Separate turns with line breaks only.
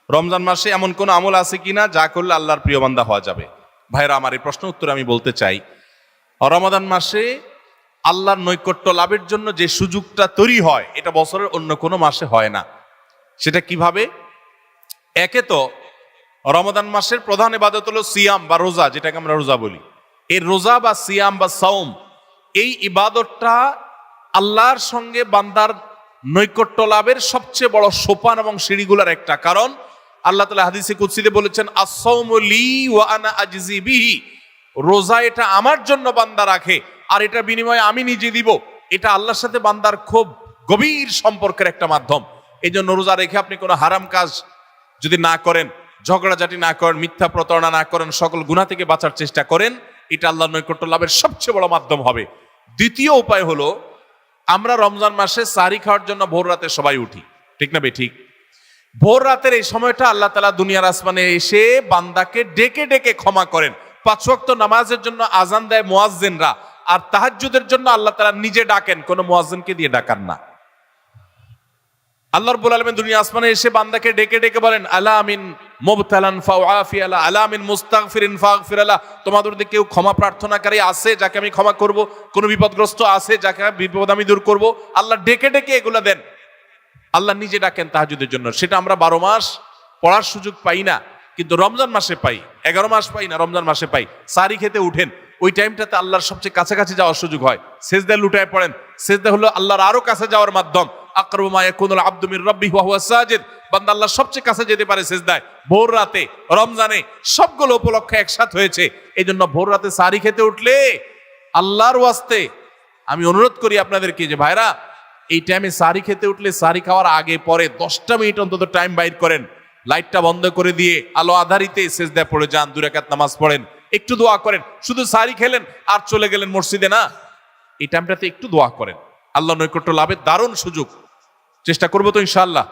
রমজান মাসে এমন কোন আমল আছে কিনা যা করলে আল্লাহর প্রিয় বান্দা হওয়া যাবে? ভাইরা আমার, এই প্রশ্ন উত্তরে আমি বলতে চাই, রমাদান মাসে আল্লাহর নৈকট্য লাভের জন্য যে সুযোগটা তৈরি হয় এটা বছরের অন্য কোনো মাসে হয় না। সেটা কিভাবে? একে তো রমাদান মাসের প্রধান ইবাদত হলো সিয়াম বা রোজা, যেটাকে আমরা রোজা বলি। এই রোজা বা সিয়াম বা সাওম, এই ইবাদতটা আল্লাহর সঙ্গে বান্দার নৈকট্য লাভের সবচেয়ে বড় সোপান এবং সিঁড়িগুলোর একটা। কারণ আল্লাহ তাআলা হাদিসে কুদসিতে বলেছেন, আস-সাওমু লি ওয়া আনা আজজি বিহি, রোজা এটা আমার জন্য বান্দা রাখে আর এটা বিনিময়ে আমি নিজে দিব। এটা আল্লাহর সাথে বান্দার খুব গভীর সম্পর্কের একটা মাধ্যম। এই জন্য রোজা রেখে আপনি কোনো হারাম কাজ যদি না করেন, ঝগড়াঝাটি না করেন, মিথ্যা প্রতারণা না করেন, সকল গুনাহ থেকে বাঁচার চেষ্টা করেন, এটা আল্লাহর নৈকট্য লাভের সবচেয়ে বড় মাধ্যম হবে। দ্বিতীয় উপায় হলো, আমরা রমজান মাসে সাহরি খাওয়ার জন্য ভোর রাতে সবাই উঠি, ঠিক না ভাই? ঠিক। ভোর রাতের এই সময়টা আল্লাহ তাআলা দুনিয়ার আসমানে এসে বান্দাকে ডেকে ডেকে ক্ষমা করেন। 5 ওয়াক্ত নামাজের জন্য আজান দেয় মুয়াজ্জিনরা, আর তাহাজ্জুদের জন্য আল্লাহ তাআলা নিজে ডাকেন, কোনো মুয়াজ্জিনকে দিয়ে ডাকান না। আল্লাহ রাব্বুল আলামিন দুনিয়া আসমানে এসে বান্দাকে ডেকে ডেকে বলেন, আলা মিন মুবতালান ফাউআফি আলা, আলা মিন মুস্তাগফিরিন ফাগফির আলা, তোমাদের মধ্যে কেউ ক্ষমা প্রার্থনাকারী আছে যাকে আমি ক্ষমা করব? কোন বিপদগ্রস্ত আছে যাকে বিপদ আমি দূর করব? আল্লাহ ডেকে ডেকে এগুলা দেন। আল্লাহ নিজে ডাকেন তাহাজ্জুদের জন্য। সেটা আমরা 12 মাস পড়ার সুযোগ পাই না, কিন্তু রমজান মাসে পাই। 11 মাস পাই না, রমজান মাসে পাই। সাহরি খেতে উঠেন, ওই টাইমটাতে আল্লাহর সবচেয়ে কাছাকাছি যাওয়ার সুযোগ হয়। সেজদায় লুটায় পড়েন। সেজদা হলো আল্লাহর আরো কাছে যাওয়ার মাধ্যম। আকরাবু মা ইয়াকুনুল আবদু মির রাব্বিহি ওয়া হুয়া সাজিদ, বান্দা আল্লাহর সবচেয়ে কাছে যেতে পারে সেজদায়, ভোর রাতে, রমজানে। সবগুলো উপলক্ষে একসাথে হয়েছে। এই জন্য ভোর রাতে সাহরি খেতে উঠলে আল্লাহর ওয়াস্তে আমি অনুরোধ করি আপনাদেরকে যে ভাইরা, এই টাইমে সাহরি খেতে উঠলে সাহরি খাওয়ার আগে পরে 10টা মিনিট অন্তত টাইম বাইর করেন। লাইটটা বন্ধ করে দিয়ে আলো আধারিতে সেজদায় পড়ে যান, 2 রাকাত নামাজ পড়েন, একটু দোয়া করেন। শুধু সাহরি খেলেন আর চলে গেলেন মসজিদে না, এই টাইমটাতে একটু দোয়া করেন। আল্লাহ নৈকট্য লাভের দারুণ সুযোগ। চেষ্টা করবো তো ইনশাআল্লাহ।